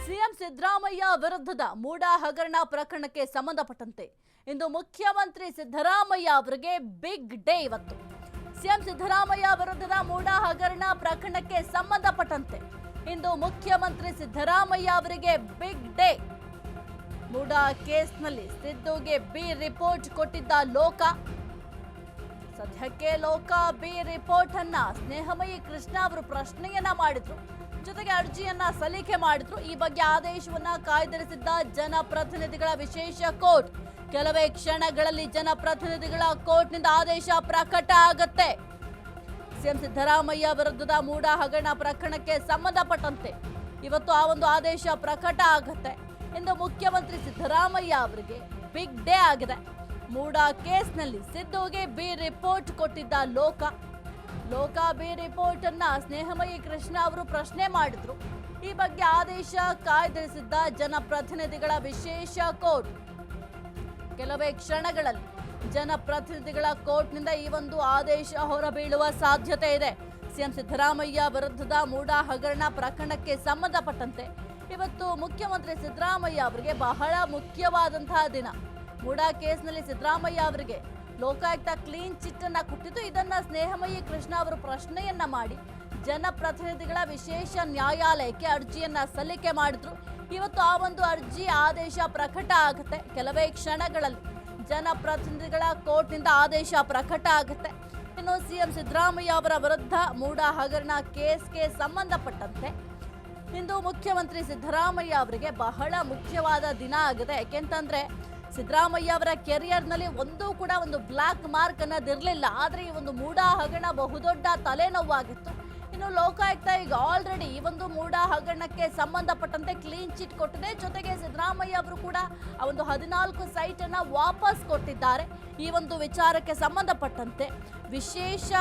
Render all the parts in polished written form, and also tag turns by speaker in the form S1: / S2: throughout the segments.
S1: CM Siddaramaiah ವಿರುದ್ಧದ ಮೂಡ ಹಗರಣ ಪ್ರಕರಣಕ್ಕೆ ಸಂಬಂಧಪಟ್ಟಂತೆ ಇಂದು ಮುಖ್ಯಮಂತ್ರಿ ಸಿದ್ದರಾಮಯ್ಯ ಅವರಿಗೆ ಬಿಗ್ ಡೇ ಇವತ್ತು. ಸಿಎಂ ಸಿದ್ದರಾಮಯ್ಯ ವಿರುದ್ಧದ ಮೂಡ ಹಗರಣ ಪ್ರಕರಣಕ್ಕೆ ಸಂಬಂಧಪಟ್ಟಂತೆ ಇಂದು ಮುಖ್ಯಮಂತ್ರಿ ಸಿದ್ದರಾಮಯ್ಯ ಅವರಿಗೆ ಬಿಗ್ ಡೇ. ಮೂಡ ಕೇಸ್ನಲ್ಲಿ ಸಿದ್ದುಗೆ ಬಿ ರಿಪೋರ್ಟ್ ಕೊಟ್ಟಿದ್ದ ಲೋಕ. ಸದ್ಯಕ್ಕೆ ಲೋಕ ಬಿ ರಿಪೋರ್ಟ್ ಅನ್ನ ಸ್ನೇಹಮಯಿ ಕೃಷ್ಣ ಅವರು ಪ್ರಶ್ನೆಯನ್ನ ಮಾಡಿದ್ರು, ಜೊತೆಗೆ ಅರ್ಜಿಯನ್ನ ಸಲ್ಲಿಕೆ ಮಾಡಿದ್ರು. ಈ ಬಗ್ಗೆ ಆದೇಶವನ್ನ ಕಾಯ್ದಿರಿಸಿದ್ದ ಜನಪ್ರತಿನಿಧಿಗಳ ವಿಶೇಷ ಕೋರ್ಟ್. ಕೆಲವೇ ಕ್ಷಣಗಳಲ್ಲಿ ಜನಪ್ರತಿನಿಧಿಗಳ ಕೋರ್ಟ್ನಿಂದ ಆದೇಶ ಪ್ರಕಟ ಆಗತ್ತೆ. ಸಿಎಂ ಸಿದ್ದರಾಮಯ್ಯ ವಿರುದ್ಧದ ಮೂಡ ಹಗರಣ ಪ್ರಕರಣಕ್ಕೆ ಸಂಬಂಧಪಟ್ಟಂತೆ ಇವತ್ತು ಆ ಒಂದು ಆದೇಶ ಪ್ರಕಟ ಆಗತ್ತೆ. ಇಂದು ಮುಖ್ಯಮಂತ್ರಿ ಸಿದ್ದರಾಮಯ್ಯ ಅವರಿಗೆ ಬಿಗ್ ಡೇ ಆಗಿದೆ. ಮೂಡ ಕೇಸ್ನಲ್ಲಿ ಸಿದ್ದುಗೆ ಬಿ ರಿಪೋರ್ಟ್ ಕೊಟ್ಟಿದ್ದ ಲೋಕ ಬಿ ರಿಪೋರ್ಟ್ ಅನ್ನ ಸ್ನೇಹಮಯಿ ಕೃಷ್ಣ ಅವರು ಪ್ರಶ್ನೆ ಮಾಡಿದ್ರು. ಈ ಬಗ್ಗೆ ಆದೇಶ ಕಾಯ್ದಿರಿಸಿದ್ದ ಜನಪ್ರತಿನಿಧಿಗಳ ವಿಶೇಷ ಕೋರ್ಟ್. ಕೆಲವೇ ಕ್ಷಣಗಳಲ್ಲಿ ಜನಪ್ರತಿನಿಧಿಗಳ ಕೋರ್ಟ್ನಿಂದ ಈ ಒಂದು ಆದೇಶ ಹೊರಬೀಳುವ ಸಾಧ್ಯತೆ ಇದೆ. ಸಿಎಂ ಸಿದ್ದರಾಮಯ್ಯ ವಿರುದ್ಧದ ಮೂಡ ಹಗರಣ ಪ್ರಕರಣಕ್ಕೆ ಸಂಬಂಧಪಟ್ಟಂತೆ ಇವತ್ತು ಮುಖ್ಯಮಂತ್ರಿ ಸಿದ್ದರಾಮಯ್ಯ ಅವರಿಗೆ ಬಹಳ ಮುಖ್ಯವಾದಂತಹ ದಿನ. ಮೂಡ ಕೇಸ್ನಲ್ಲಿ ಸಿದ್ದರಾಮಯ್ಯ ಅವರಿಗೆ ಲೋಕಾಯುಕ್ತ ಕ್ಲೀನ್ ಚಿಟ್ ಅನ್ನ ಕೊಟ್ಟಿದ್ದು. ಇದನ್ನ ಸ್ನೇಹಮಯಿ ಕೃಷ್ಣ ಅವರು ಪ್ರಶ್ನೆಯನ್ನ ಮಾಡಿ ಜನಪ್ರತಿನಿಧಿಗಳ ವಿಶೇಷ ನ್ಯಾಯಾಲಯಕ್ಕೆ ಅರ್ಜಿಯನ್ನ ಸಲ್ಲಿಕೆ ಮಾಡಿದ್ರು. ಇವತ್ತು ಆ ಒಂದು ಅರ್ಜಿ ಆದೇಶ ಪ್ರಕಟ ಆಗುತ್ತೆ. ಕೆಲವೇ ಕ್ಷಣಗಳಲ್ಲಿ ಜನಪ್ರತಿನಿಧಿಗಳ ಕೋರ್ಟ್ನಿಂದ ಆದೇಶ ಪ್ರಕಟ ಆಗುತ್ತೆ. ಇನ್ನು ಸಿಎಂ ಸಿದ್ದರಾಮಯ್ಯ ಅವರ ವಿರುದ್ಧ ಮೂಡ ಹಗರಣ ಕೇಸ್ಗೆ ಸಂಬಂಧಪಟ್ಟಂತೆ ಇಂದು ಮುಖ್ಯಮಂತ್ರಿ ಸಿದ್ದರಾಮಯ್ಯ ಅವರಿಗೆ ಬಹಳ ಮುಖ್ಯವಾದ ದಿನ ಆಗಿದೆ. ಯಾಕೆಂತಂದ್ರೆ ಸಿದ್ದರಾಮಯ್ಯ ಅವರ ಕೆರಿಯರ್ನಲ್ಲಿ ಒಂದು ಬ್ಲಾಕ್ ಮಾರ್ಕ್ ಅನ್ನೋದಿರಲಿಲ್ಲ. ಆದರೆ ಈ ಒಂದು ಮೂಡ ಹಗರಣ ಬಹುದೊಡ್ಡ ತಲೆನೋವಾಗಿತ್ತು. ಇನ್ನು ಲೋಕಾಯುಕ್ತ ಈಗ ಆಲ್ರೆಡಿ ಈ ಒಂದು ಮೂಡ ಹಗರಣಕ್ಕೆ ಸಂಬಂಧಪಟ್ಟಂತೆ ಕ್ಲೀನ್ ಚಿಟ್ ಕೊಟ್ಟಿದೆ. ಜೊತೆಗೆ ಸಿದ್ದರಾಮಯ್ಯ ಅವರು ಕೂಡ ಆ ಒಂದು 14 ಸೈಟ್ ಅನ್ನ ವಾಪಸ್ ಕೊಟ್ಟಿದ್ದಾರೆ. ಈ ಒಂದು ವಿಚಾರಕ್ಕೆ ಸಂಬಂಧಪಟ್ಟಂತೆ ವಿಶೇಷ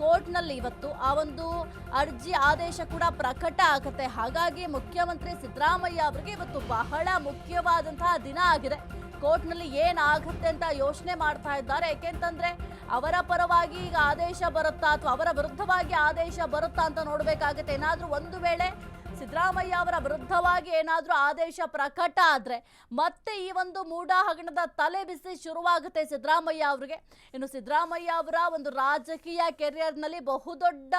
S1: ಕೋರ್ಟ್ನಲ್ಲಿ ಇವತ್ತು ಆ ಒಂದು ಅರ್ಜಿ ಆದೇಶ ಕೂಡ ಪ್ರಕಟ ಆಗುತ್ತೆ. ಹಾಗಾಗಿ ಮುಖ್ಯಮಂತ್ರಿ ಸಿದ್ದರಾಮಯ್ಯ ಅವರಿಗೆ ಇವತ್ತು ಬಹಳ ಮುಖ್ಯವಾದಂತಹ ದಿನ ಆಗಿದೆ. ಕೋರ್ಟ್ನಲ್ಲಿ ಏನಾಗುತ್ತೆ ಅಂತ ಯೋಚನೆ ಮಾಡ್ತಾ ಇದ್ದಾರೆ. ಯಾಕೆಂತಂದ್ರೆ ಅವರ ಪರವಾಗಿ ಈಗ ಆದೇಶ ಬರುತ್ತಾ ಅಥವಾ ಅವರ ವಿರುದ್ಧವಾಗಿ ಆದೇಶ ಬರುತ್ತಾ ಅಂತ ನೋಡ್ಬೇಕಾಗುತ್ತೆ. ಏನಾದ್ರೂ ಒಂದು ವೇಳೆ ಸಿದ್ದರಾಮಯ್ಯ ಅವರ ವಿರುದ್ಧವಾಗಿ ಏನಾದ್ರೂ ಆದೇಶ ಪ್ರಕಟ ಆದ್ರೆ ಮತ್ತೆ ಈ ಒಂದು ಮೂಡ ಹಗರಣದ ತಲೆ ಬಿಸಿ ಶುರುವಾಗುತ್ತೆ ಸಿದ್ದರಾಮಯ್ಯ ಅವರಿಗೆ. ಇನ್ನು ಸಿದ್ದರಾಮಯ್ಯ ಅವರ ಒಂದು ರಾಜಕೀಯ ಕೆರಿಯರ್ನಲ್ಲಿ ಬಹುದೊಡ್ಡ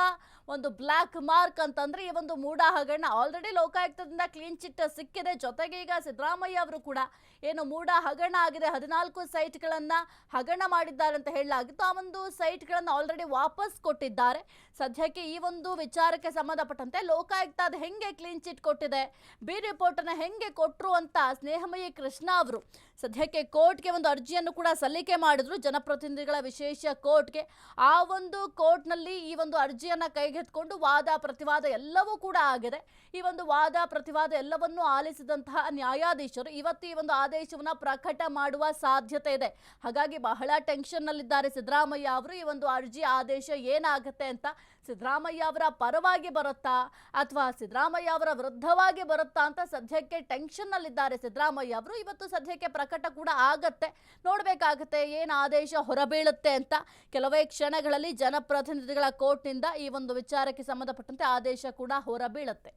S1: ಒಂದು ಬ್ಲಾಕ್ ಮಾರ್ಕ್ ಅಂತಂದ್ರೆ ಈ ಒಂದು ಮೂಡ ಹಗರಣ. ಆಲ್ರೆಡಿ ಲೋಕಾಯುಕ್ತದಿಂದ ಕ್ಲೀನ್ ಚಿಟ್ ಸಿಕ್ಕಿದೆ. ಜೊತೆಗೆ ಈಗ ಸಿದ್ದರಾಮಯ್ಯ ಅವರು ಕೂಡ ಏನು ಮೂಡ ಹಗರಣ ಆಗಿದೆ, 14 ಸೈಟ್ಗಳನ್ನ ಹಗರಣ ಮಾಡಿದ್ದಾರೆ ಅಂತ ಹೇಳಲಾಗಿತ್ತು. ಆ ಒಂದು ಸೈಟ್ಗಳನ್ನು ಆಲ್ರೆಡಿ ವಾಪಸ್ ಕೊಟ್ಟಿದ್ದಾರೆ. ಸದ್ಯಕ್ಕೆ ಈ ಒಂದು ವಿಚಾರಕ್ಕೆ ಸಂಬಂಧಪಟ್ಟಂತೆ ಲೋಕಾಯುಕ್ತ ಅದು ಹೆಂಗೆ ಕ್ಲೀನ್ ಚಿಟ್ ಕೊಟ್ಟಿದೆ, ಬಿ ರಿಪೋರ್ಟ್ ಅನ್ನ ಹೆಂಗೆ ಕೊಟ್ಟರು ಅಂತ ಸ್ನೇಹಮಯಿ ಕೃಷ್ಣ ಅವರು ಸದ್ಯಕ್ಕೆ ಕೋರ್ಟ್ಗೆ ಒಂದು ಅರ್ಜಿಯನ್ನು ಕೂಡ ಸಲ್ಲಿಕೆ ಮಾಡಿದ್ರು. ಜನಪ್ರತಿನಿಧಿಗಳ ವಿಶೇಷ ಕೋರ್ಟ್ಗೆ. ಆ ಒಂದು ಕೋರ್ಟ್ನಲ್ಲಿ ಈ ಒಂದು ಅರ್ಜಿಯನ್ನ ಕೈಗೆತ್ತಿಕೊಂಡು ವಾದ ಪ್ರತಿವಾದ ಎಲ್ಲವೂ ಕೂಡ ಆಗಿದೆ. ಈ ಒಂದು ವಾದ ಪ್ರತಿವಾದ ಎಲ್ಲವನ್ನೂ ಆಲಿಸಿದಂತಹ ನ್ಯಾಯಾಧೀಶರು ಇವತ್ತು ಈ ಒಂದು ಆದೇಶವನ್ನ ಪ್ರಕಟ ಮಾಡುವ ಸಾಧ್ಯತೆ ಇದೆ. ಹಾಗಾಗಿ ಬಹಳ ಟೆನ್ಷನ್ ನಲ್ಲಿದ್ದಾರೆ ಸಿದ್ದರಾಮಯ್ಯ ಅವರು. ಈ ಒಂದು ಅರ್ಜಿ ಆದೇಶ ಏನಾಗುತ್ತೆ ಅಂತ, ಸಿದ್ದರಾಮಯ್ಯ ಅವರ ಪರವಾಗಿ ಬರುತ್ತಾ ಅಥವಾ ಸಿದ್ದರಾಮಯ್ಯ ಅವರ ವಿರುದ್ಧವಾಗಿ ಬರುತ್ತಾ ಅಂತ ಸದ್ಯಕ್ಕೆ ಟೆನ್ಷನ್ ನಲ್ಲಿದ್ದಾರೆ ಸಿದ್ದರಾಮಯ್ಯ ಅವರು. ಇವತ್ತು ಸದ್ಯಕ್ಕೆ ಪ್ರಕಟ ಕೂಡ ಆಗತ್ತೆ, ನೋಡ್ಬೇಕಾಗತ್ತೆ ಏನು ಆದೇಶ ಹೊರಬೀಳುತ್ತೆ ಅಂತ. ಕೆಲವೇ ಕ್ಷಣಗಳಲ್ಲಿ ಜನಪ್ರತಿನಿಧಿಗಳ ಕೋರ್ಟ್ನಿಂದ ಈ ಒಂದು ವಿಚಾರಕ್ಕೆ ಸಂಬಂಧಪಟ್ಟಂತೆ ಆದೇಶ ಕೂಡ ಹೊರಬೀಳುತ್ತೆ.